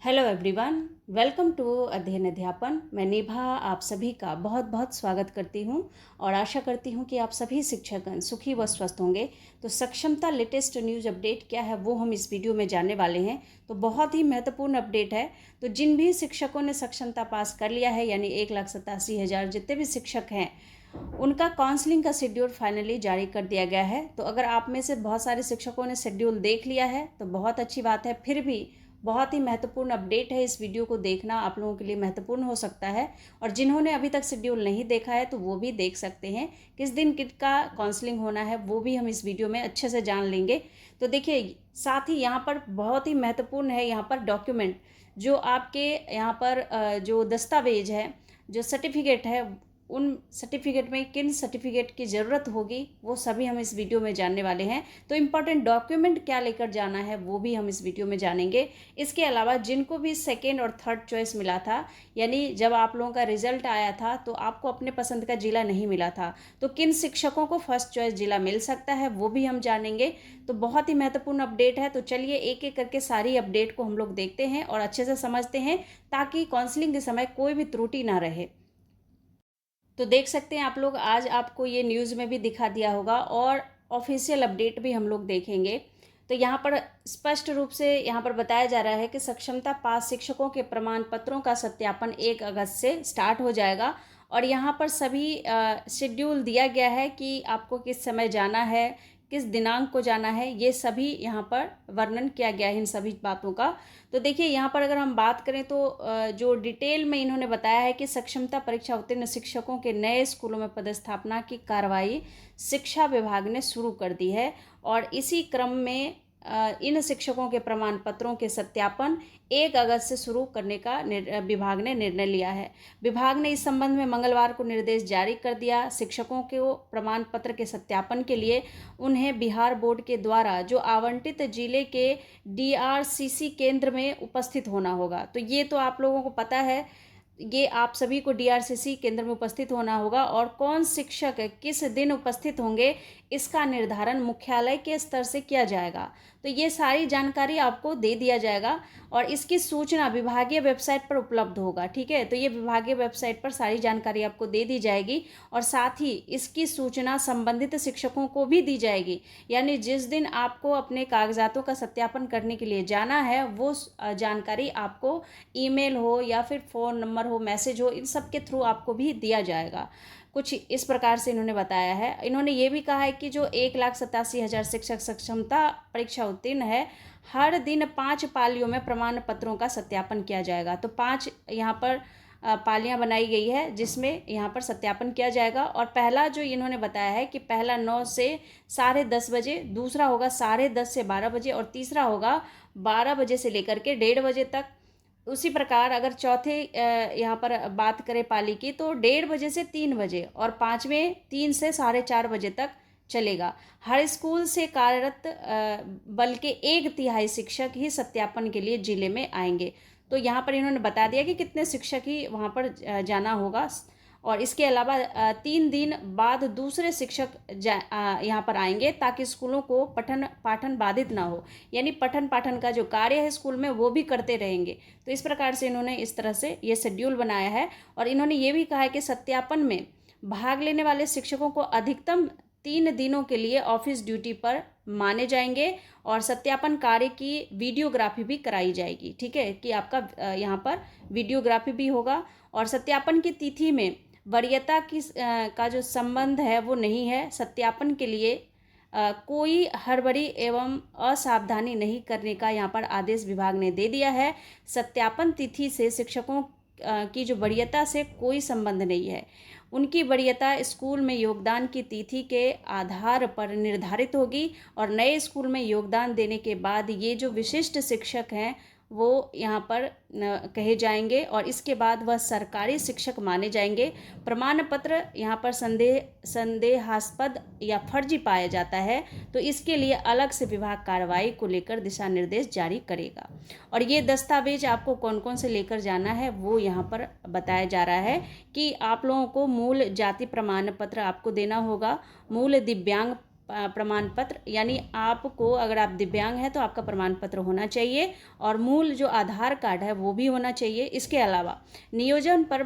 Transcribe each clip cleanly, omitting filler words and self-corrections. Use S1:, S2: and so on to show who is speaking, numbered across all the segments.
S1: Hello everyone, welcome to अध्ययन अध्यापन। मैं निभा आप सभी का बहुत बहुत स्वागत करती हूं और आशा करती हूं कि आप सभी शिक्षकगण सुखी व स्वस्थ होंगे। तो सक्षमता लेटेस्ट न्यूज़ अपडेट क्या है वो हम इस वीडियो में जानने वाले हैं। तो बहुत ही महत्वपूर्ण अपडेट है। तो जिन भी शिक्षकों ने सक्षमता पास कर लिया है, यानी 1,87,000 जितने भी शिक्षक हैं, उनका काउंसलिंग का शेड्यूल फाइनली जारी कर दिया गया है। तो अगर आप में से बहुत सारे शिक्षकों ने शेड्यूल देख लिया है तो बहुत अच्छी बात है। फिर भी बहुत ही महत्वपूर्ण अपडेट है, इस वीडियो को देखना आप लोगों के लिए महत्वपूर्ण हो सकता है। और जिन्होंने अभी तक शेड्यूल नहीं देखा है तो वो भी देख सकते हैं। किस दिन किसका काउंसलिंग होना है वो भी हम इस वीडियो में अच्छे से जान लेंगे। तो देखिए, साथ ही यहाँ पर बहुत ही महत्वपूर्ण है, यहाँ पर डॉक्यूमेंट जो आपके यहाँ पर जो दस्तावेज है, जो सर्टिफिकेट है, उन सर्टिफिकेट में किन सर्टिफिकेट की ज़रूरत होगी वो सभी हम इस वीडियो में जानने वाले हैं। तो इम्पॉर्टेंट डॉक्यूमेंट क्या लेकर जाना है वो भी हम इस वीडियो में जानेंगे। इसके अलावा जिनको भी सेकेंड और थर्ड चॉइस मिला था, यानी जब आप लोगों का रिजल्ट आया था तो आपको अपने पसंद का ज़िला नहीं मिला था, तो किन शिक्षकों को फर्स्ट चॉइस ज़िला मिल सकता है वो भी हम जानेंगे। तो बहुत ही महत्वपूर्ण अपडेट है। तो चलिए एक एक करके सारी अपडेट को हम लोग देखते हैं और अच्छे से समझते हैं, ताकि काउंसलिंग के समय कोई भी त्रुटि ना रहे। तो देख सकते हैं आप लोग, आज आपको ये न्यूज़ में भी दिखा दिया होगा और ऑफिशियल अपडेट भी हम लोग देखेंगे। तो यहाँ पर स्पष्ट रूप से यहाँ पर बताया जा रहा है कि सक्षमता पास शिक्षकों के प्रमाण पत्रों का सत्यापन 1 अगस्त से स्टार्ट हो जाएगा। और यहाँ पर सभी शेड्यूल दिया गया है कि आपको किस समय जाना है, किस दिनांक को जाना है, ये सभी यहाँ पर वर्णन किया गया है इन सभी बातों का। तो देखिए, यहाँ पर अगर हम बात करें तो जो डिटेल में इन्होंने बताया है कि सक्षमता परीक्षा उत्तीर्ण शिक्षकों के नए स्कूलों में पदस्थापना की कार्रवाई शिक्षा विभाग ने शुरू कर दी है। और इसी क्रम में इन शिक्षकों के प्रमाण पत्रों के सत्यापन 1 अगस्त से शुरू करने का विभाग ने निर्णय लिया है। विभाग ने इस संबंध में मंगलवार को निर्देश जारी कर दिया। शिक्षकों को प्रमाण पत्र के सत्यापन के लिए उन्हें बिहार बोर्ड के द्वारा जो आवंटित जिले के डीआरसीसी केंद्र में उपस्थित होना होगा। तो ये तो आप लोगों को पता है, ये आप सभी को डीआरसीसी केंद्र में उपस्थित होना होगा। और कौन शिक्षक किस दिन उपस्थित होंगे इसका निर्धारण मुख्यालय के स्तर से किया जाएगा। तो ये सारी जानकारी आपको दे दिया जाएगा और इसकी सूचना विभागीय वेबसाइट पर उपलब्ध होगा। ठीक है, तो ये विभागीय वेबसाइट पर सारी जानकारी आपको दे दी जाएगी और साथ ही इसकी सूचना संबंधित शिक्षकों को भी दी जाएगी। यानी जिस दिन आपको अपने कागजातों का सत्यापन करने के लिए जाना है वो जानकारी आपको ईमेल हो या फिर फ़ोन नंबर हो, मैसेज हो, इन सब के थ्रू आपको भी दिया जाएगा। कुछ इस प्रकार से इन्होंने बताया है। इन्होंने ये भी कहा है कि जो 1,87,000 शिक्षक सक्षमता परीक्षा उत्तीर्ण है, हर दिन 5 पालियों में प्रमाण पत्रों का सत्यापन किया जाएगा। तो 5 यहाँ पर पालियाँ बनाई गई है जिसमें यहाँ पर सत्यापन किया जाएगा। और पहला जो इन्होंने बताया है कि पहला 9 से 10:30 बजे, दूसरा होगा 10:30 से 12 बजे और तीसरा होगा 12 बजे से लेकर के 1:30 बजे तक। उसी प्रकार अगर चौथे यहाँ पर बात करें पाली की, तो 1:30 बजे से 3 बजे और पाँचवें 3 से 4:30 बजे तक चलेगा। हर स्कूल से कार्यरत बल्कि 1/3 शिक्षक ही सत्यापन के लिए जिले में आएंगे। तो यहाँ पर इन्होंने बता दिया कि कितने शिक्षक ही वहाँ पर जाना होगा। और इसके अलावा 3 दिन बाद दूसरे शिक्षक यहाँ पर आएंगे ताकि स्कूलों को पठन पाठन बाधित ना हो। यानी पठन पाठन का जो कार्य है स्कूल में वो भी करते रहेंगे। तो इस प्रकार से इन्होंने इस तरह से ये शेड्यूल बनाया है। और इन्होंने ये भी कहा है कि सत्यापन में भाग लेने वाले शिक्षकों को अधिकतम 3 दिनों के लिए ऑफिस ड्यूटी पर माने जाएंगे और सत्यापन कार्य की वीडियोग्राफी भी कराई जाएगी। ठीक है, कि आपका यहाँ पर वीडियोग्राफी भी होगा। और सत्यापन की तिथि में वरीयता की का जो संबंध है वो नहीं है। सत्यापन के लिए कोई हड़बड़ी एवं असावधानी नहीं करने का यहाँ पर आदेश विभाग ने दे दिया है। सत्यापन तिथि से शिक्षकों की जो वरीयता से कोई संबंध नहीं है। उनकी वरीयता स्कूल में योगदान की तिथि के आधार पर निर्धारित होगी और नए स्कूल में योगदान देने के बाद ये जो विशिष्ट शिक्षक हैं वो यहाँ पर कहे जाएंगे और इसके बाद वह सरकारी शिक्षक माने जाएंगे। प्रमाण पत्र यहाँ पर संदेहास्पद या फर्जी पाया जाता है तो इसके लिए अलग से विभाग कार्रवाई को लेकर दिशा निर्देश जारी करेगा। और ये दस्तावेज आपको कौन कौन से लेकर जाना है वो यहाँ पर बताया जा रहा है कि आप लोगों को मूल जाति प्रमाण पत्र आपको देना होगा, मूल दिव्यांग प्रमाण पत्र, यानी आपको अगर आप दिव्यांग हैं तो आपका प्रमाण पत्र होना चाहिए और मूल जो आधार कार्ड है वो भी होना चाहिए। इसके अलावा नियोजन पर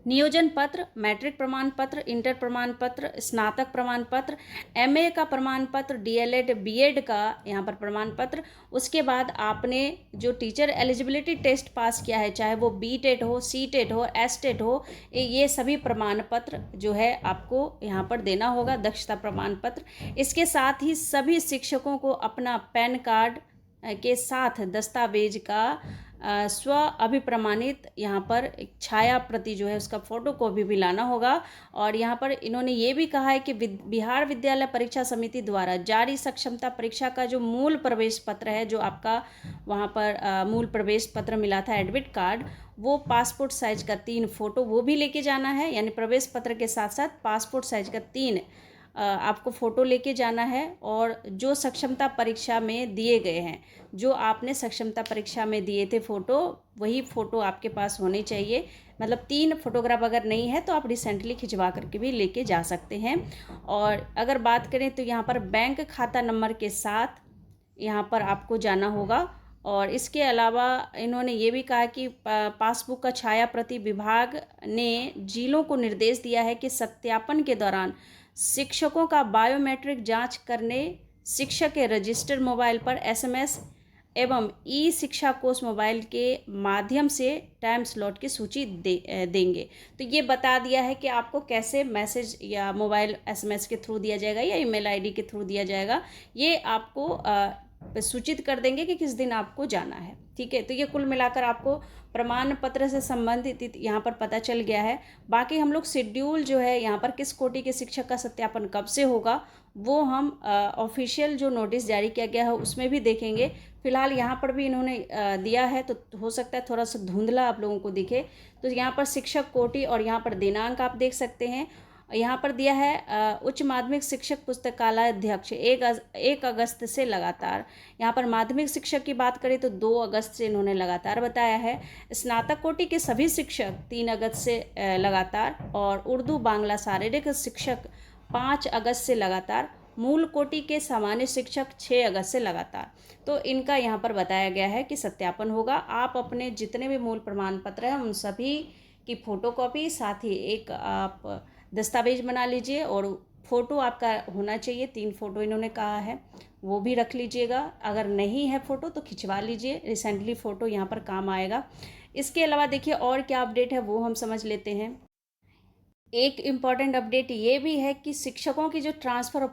S1: नियोजन पत्र, मैट्रिक प्रमाण पत्र, इंटर प्रमाण पत्र, स्नातक प्रमाण पत्र, एमए का प्रमाण पत्र, डीएलएड बीएड का यहाँ पर प्रमाण पत्र। उसके बाद आपने जो टीचर एलिजिबिलिटी टेस्ट पास किया है, चाहे वो बीटेट हो, सीटेट हो, एसटेट हो, ये सभी प्रमाण पत्र जो है आपको यहाँ पर देना होगा, दक्षता प्रमाण पत्र। इसके साथ ही सभी शिक्षकों को अपना पैन कार्ड के साथ दस्तावेज का स्व अभिप्रमाणित यहाँ पर एक छाया प्रति जो है उसका फोटो कॉपी भी लाना होगा। और यहाँ पर इन्होंने ये भी कहा है कि बिहार विद्यालय परीक्षा समिति द्वारा जारी सक्षमता परीक्षा का जो मूल प्रवेश पत्र है, जो आपका वहाँ पर मूल प्रवेश पत्र मिला था, एडमिट कार्ड, वो पासपोर्ट साइज का 3 फोटो वो भी लेके जाना है। यानी प्रवेश पत्र के साथ साथ पासपोर्ट साइज का 3 आपको फ़ोटो लेके जाना है। और जो सक्षमता परीक्षा में दिए गए हैं, जो आपने सक्षमता परीक्षा में दिए थे फ़ोटो, वही फ़ोटो आपके पास होने चाहिए। मतलब 3 फोटोग्राफ अगर नहीं है तो आप रिसेंटली खिंचवा करके भी लेके जा सकते हैं। और अगर बात करें तो यहाँ पर बैंक खाता नंबर के साथ यहाँ पर आपको जाना होगा। और इसके अलावा इन्होंने ये भी कहा कि पासबुक का छाया प्रति विभाग ने जिलों को निर्देश दिया है कि सत्यापन के दौरान शिक्षकों का बायोमेट्रिक जांच करने शिक्षक के रजिस्टर्ड मोबाइल पर एसएमएस एवं ई शिक्षा कोष मोबाइल के माध्यम से टाइम स्लॉट की सूची देंगे। तो ये बता दिया है कि आपको कैसे मैसेज या मोबाइल एसएमएस के थ्रू दिया जाएगा या ईमेल आईडी के थ्रू दिया जाएगा, ये आपको सूचित कर देंगे कि किस दिन आपको जाना है। ठीक है, तो ये कुल मिलाकर आपको प्रमाण पत्र से संबंधित यहाँ पर पता चल गया है। बाकी हम लोग शेड्यूल जो है यहाँ पर किस कोटि के शिक्षक का सत्यापन कब से होगा, वो हम ऑफिशियल जो नोटिस जारी किया गया है उसमें भी देखेंगे। फिलहाल यहाँ पर भी इन्होंने दिया है, तो हो सकता है थोड़ा सा धुंधला आप लोगों को दिखे। तो यहाँ पर शिक्षक कोटि और यहाँ पर दिनांक आप देख सकते हैं। यहाँ पर दिया है उच्च माध्यमिक शिक्षक पुस्तकालय अध्यक्ष 1 अगस्त से लगातार। यहाँ पर माध्यमिक शिक्षक की बात करें तो 2 अगस्त से इन्होंने लगातार बताया है। स्नातक कोटि के सभी शिक्षक 3 अगस्त से लगातार, और उर्दू बांग्ला शारीरिक शिक्षक 5 अगस्त से लगातार, मूल कोटि के सामान्य शिक्षक 6 अगस्त से लगातार। तो इनका यहाँ पर बताया गया है कि सत्यापन होगा। आप अपने जितने भी मूल प्रमाण पत्र हैं उन सभी की फ़ोटोकॉपी, साथ ही एक आप दस्तावेज बना लीजिए, और फ़ोटो आपका होना चाहिए। 3 फ़ोटो इन्होंने कहा है, वो भी रख लीजिएगा। अगर नहीं है फ़ोटो तो खिंचवा लीजिए, रिसेंटली फ़ोटो यहाँ पर काम आएगा। इसके अलावा देखिए और क्या अपडेट है वो हम समझ लेते हैं। एक इम्पॉर्टेंट अपडेट ये भी है कि शिक्षकों की जो ट्रांसफ़र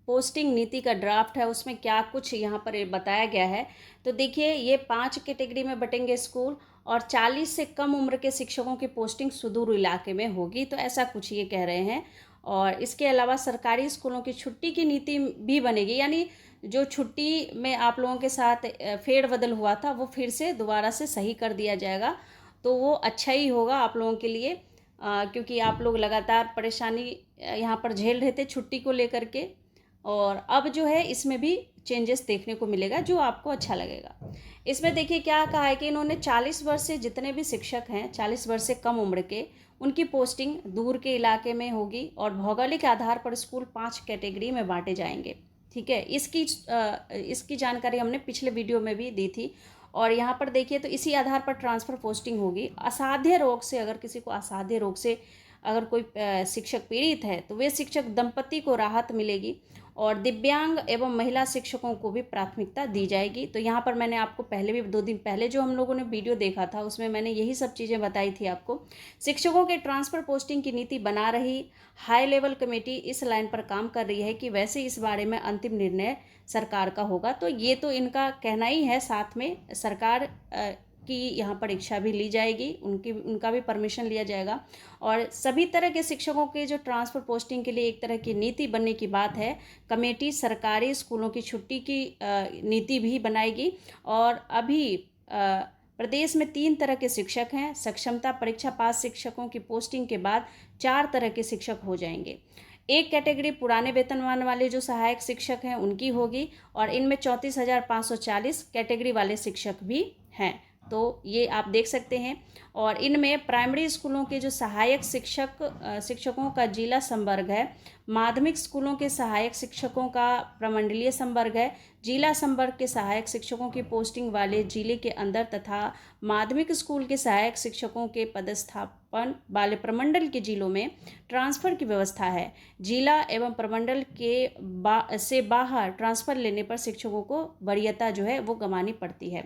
S1: पोस्टिंग नीति का ड्राफ्ट है उसमें क्या कुछ यहाँ पर बताया गया है। तो देखिए, ये 5 कैटेगरी में बटेंगे स्कूल, और 40 से कम उम्र के शिक्षकों की पोस्टिंग सुदूर इलाके में होगी, तो ऐसा कुछ ये कह रहे हैं। और इसके अलावा सरकारी स्कूलों की छुट्टी की नीति भी बनेगी, यानी जो छुट्टी में आप लोगों के साथ फेरबदल हुआ था वो फिर से दोबारा से सही कर दिया जाएगा। तो वो अच्छा ही होगा आप लोगों के लिए, क्योंकि आप लोग लगातार परेशानी यहाँ पर झेल रहे थे छुट्टी को लेकर के, और अब जो है इसमें भी चेंजेस देखने को मिलेगा जो आपको अच्छा लगेगा। इसमें देखिए क्या कहा है कि इन्होंने 40 वर्ष से जितने भी शिक्षक हैं, 40 वर्ष से कम उम्र के, उनकी पोस्टिंग दूर के इलाके में होगी, और भौगोलिक आधार पर स्कूल 5 कैटेगरी में बांटे जाएंगे। ठीक है, इसकी जानकारी हमने पिछले वीडियो में भी दी थी। और यहाँ पर देखिए तो इसी आधार पर ट्रांसफ़र पोस्टिंग होगी। असाध्य रोग से, अगर किसी को असाध्य रोग से अगर कोई शिक्षक पीड़ित है तो वे शिक्षक दंपति को राहत मिलेगी, और दिव्यांग एवं महिला शिक्षकों को भी प्राथमिकता दी जाएगी। तो यहाँ पर मैंने आपको पहले भी 2 दिन पहले जो हम लोगों ने वीडियो देखा था उसमें मैंने यही सब चीज़ें बताई थी आपको। शिक्षकों के ट्रांसफ़र पोस्टिंग की नीति बना रही हाई लेवल कमेटी इस लाइन पर काम कर रही है कि वैसे इस बारे में अंतिम निर्णय सरकार का होगा। तो ये तो इनका कहना ही है, साथ में सरकार की यहाँ पर इच्छा भी ली जाएगी, उनका भी परमिशन लिया जाएगा। और सभी तरह के शिक्षकों के जो ट्रांसफ़र पोस्टिंग के लिए एक तरह की नीति बनने की बात है। कमेटी सरकारी स्कूलों की छुट्टी की नीति भी बनाएगी। और अभी प्रदेश में 3 तरह के शिक्षक हैं। सक्षमता परीक्षा पास शिक्षकों की पोस्टिंग के बाद 4 तरह के शिक्षक हो जाएंगे। एक कैटेगरी पुराने वेतनमान वाले जो सहायक शिक्षक हैं उनकी होगी, और इनमें 34,540 कैटेगरी वाले शिक्षक भी हैं। तो ये आप देख सकते हैं। और इनमें प्राइमरी स्कूलों के जो सहायक शिक्षकों का जिला संवर्ग है, माध्यमिक स्कूलों के सहायक शिक्षकों का प्रमंडलीय संवर्ग है, जिला संवर्ग के सहायक शिक्षकों की पोस्टिंग वाले जिले के अंदर तथा माध्यमिक स्कूल के सहायक शिक्षकों के पदस्थापन वाले प्रमंडल के जिलों में ट्रांसफ़र की व्यवस्था है। जिला एवं प्रमंडल के से बाहर ट्रांसफ़र लेने पर शिक्षकों को वरीयता जो है वो गंवानी पड़ती है।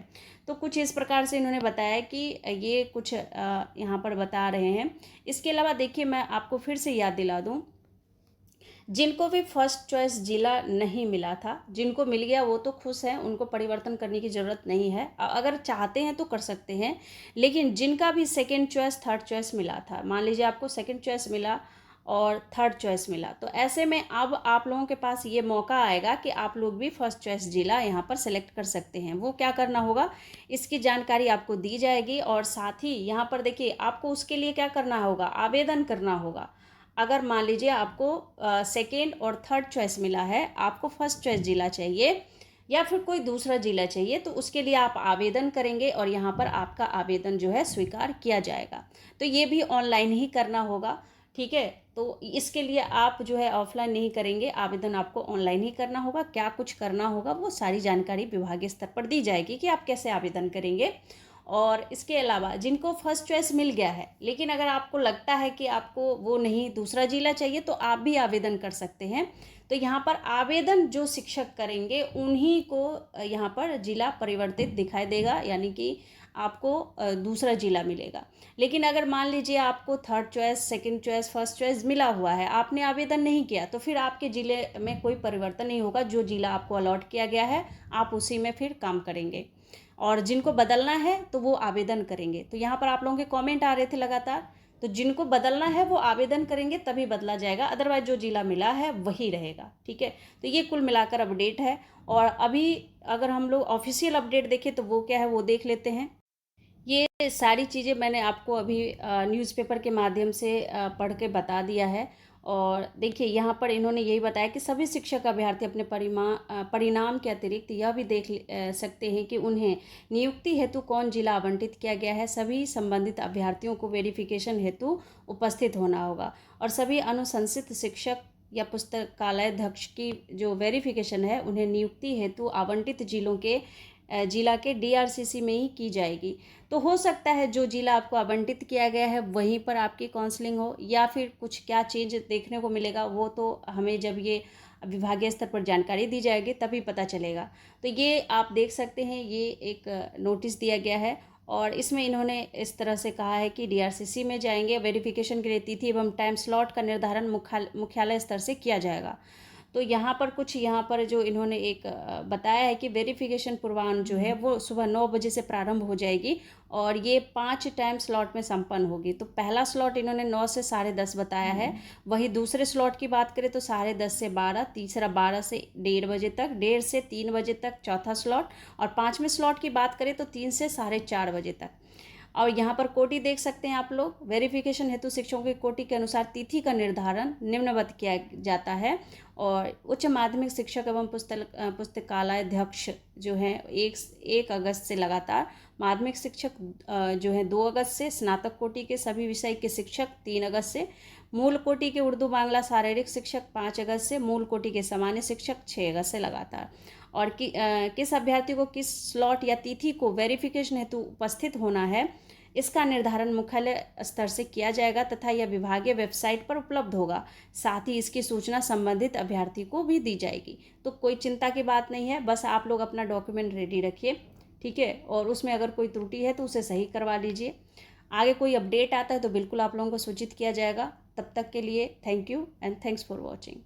S1: तो कुछ इस प्रकार से इन्होंने बताया कि ये कुछ यहाँ पर बता रहे हैं। इसके अलावा देखिए, मैं आपको फिर से याद दिला दूँ, जिनको भी फर्स्ट चॉइस जिला नहीं मिला था, जिनको मिल गया वो तो खुश हैं, उनको परिवर्तन करने की ज़रूरत नहीं है। अगर चाहते हैं तो कर सकते हैं। लेकिन जिनका भी सेकंड चॉइस थर्ड चॉइस मिला था, मान लीजिए आपको सेकंड चॉइस मिला और थर्ड चॉइस मिला, तो ऐसे में अब आप लोगों के पास ये मौका आएगा कि आप लोग भी फर्स्ट चॉइस जिला यहाँ पर सेलेक्ट कर सकते हैं। वो क्या करना होगा, इसकी जानकारी आपको दी जाएगी। और साथ ही यहाँ पर देखिए, आपको उसके लिए क्या करना होगा, आवेदन करना होगा। अगर मान लीजिए आपको सेकेंड और थर्ड चॉइस मिला है, आपको फर्स्ट चॉइस जिला चाहिए या फिर कोई दूसरा जिला चाहिए, तो उसके लिए आप आवेदन करेंगे और यहाँ पर आपका आवेदन जो है स्वीकार किया जाएगा। तो ये भी ऑनलाइन ही करना होगा, ठीक है। तो इसके लिए आप जो है ऑफलाइन नहीं करेंगे, आवेदन आपको ऑनलाइन ही करना होगा। क्या कुछ करना होगा वो सारी जानकारी विभागीय स्तर पर दी जाएगी कि आप कैसे आवेदन करेंगे। और इसके अलावा जिनको फर्स्ट चॉइस मिल गया है, लेकिन अगर आपको लगता है कि आपको वो नहीं, दूसरा जिला चाहिए, तो आप भी आवेदन कर सकते हैं। तो यहाँ पर आवेदन जो शिक्षक करेंगे उन्हीं को यहाँ पर जिला परिवर्तित दिखाई देगा, यानी कि आपको दूसरा जिला मिलेगा। लेकिन अगर मान लीजिए आपको third choice, second choice, first choice मिला हुआ है, आपने आवेदन नहीं किया, तो फिर आपके ज़िले में कोई परिवर्तन नहीं होगा। जो जिला आपको अलॉट किया गया है आप उसी में फिर काम करेंगे। और जिनको बदलना है तो वो आवेदन करेंगे। तो यहाँ पर आप लोगों के कमेंट आ रहे थे लगातार, तो जिनको बदलना है वो आवेदन करेंगे तभी बदला जाएगा, अदरवाइज जो जिला मिला है वही रहेगा, ठीक है। तो ये कुल मिलाकर अपडेट है। और अभी अगर हम लोग ऑफिशियल अपडेट देखें तो वो क्या है वो देख लेते हैं। ये सारी चीज़ें मैंने आपको अभी न्यूज़पेपर के माध्यम से पढ़ के बता दिया है। और देखिए, यहाँ पर इन्होंने यही बताया कि सभी शिक्षक अभ्यर्थी अपने परिणाम के अतिरिक्त यह भी देख सकते हैं कि उन्हें नियुक्ति हेतु कौन जिला आवंटित किया गया है। सभी संबंधित अभ्यर्थियों को वेरिफिकेशन हेतु उपस्थित होना होगा। और सभी अनुशंसित शिक्षक या पुस्तकालयाध्यक्ष की जो वेरिफिकेशन है उन्हें नियुक्ति हेतु आवंटित जिला के DRCC में ही की जाएगी। तो हो सकता है जो जिला आपको आवंटित किया गया है वहीं पर आपकी काउंसलिंग हो, या फिर कुछ क्या चेंज देखने को मिलेगा वो तो हमें जब ये विभागीय स्तर पर जानकारी दी जाएगी तभी पता चलेगा। तो ये आप देख सकते हैं, ये एक नोटिस दिया गया है और इसमें इन्होंने इस तरह से कहा है कि DRCC में जाएंगे। वेरिफिकेशन के लिए तिथि एवं टाइम स्लॉट का निर्धारण मुख्यालय स्तर से किया जाएगा। तो यहाँ पर जो इन्होंने एक बताया है कि वेरिफिकेशन पूर्वाह्न जो है वो सुबह 9 बजे से प्रारंभ हो जाएगी और ये 5 टाइम स्लॉट में संपन्न होगी। तो पहला स्लॉट इन्होंने 9 से 10:30 बताया है। वहीं दूसरे स्लॉट की बात करें तो 10:30 से 12, तीसरा 12 से 1:30 बजे तक, 1:30 से 3 बजे तक चौथा स्लॉट, और 5वें स्लॉट की बात करें तो 3 से 4:30 बजे तक। और यहाँ पर कोटि देख सकते हैं आप लोग। वेरिफिकेशन हेतु शिक्षकों की कोटि के अनुसार तिथि का निर्धारण निम्नवत किया जाता है। और उच्च माध्यमिक शिक्षक एवं पुस्तकालयाध्यक्ष जो हैं 1 अगस्त से लगातार, माध्यमिक शिक्षक जो हैं 2 अगस्त से, स्नातक कोटि के सभी विषय के शिक्षक 3 अगस्त से, मूल कोटि के उर्दू बांग्ला शारीरिक शिक्षक 5 अगस्त से, मूल कोटि के सामान्य शिक्षक 6 अगस्त से लगातार। और किस अभ्यर्थी को किस स्लॉट या तिथि को वेरिफिकेशन हेतु उपस्थित होना है इसका निर्धारण मुख्यालय स्तर से किया जाएगा तथा यह विभागीय वेबसाइट पर उपलब्ध होगा। साथ ही इसकी सूचना संबंधित अभ्यर्थी को भी दी जाएगी। तो कोई चिंता की बात नहीं है, बस आप लोग अपना डॉक्यूमेंट रेडी रखिए, ठीक है। और उसमें अगर कोई त्रुटि है तो उसे सही करवा लीजिए। आगे कोई अपडेट आता है तो बिल्कुल आप लोगों को सूचित किया जाएगा। तब तक के लिए thank you and thanks for watching.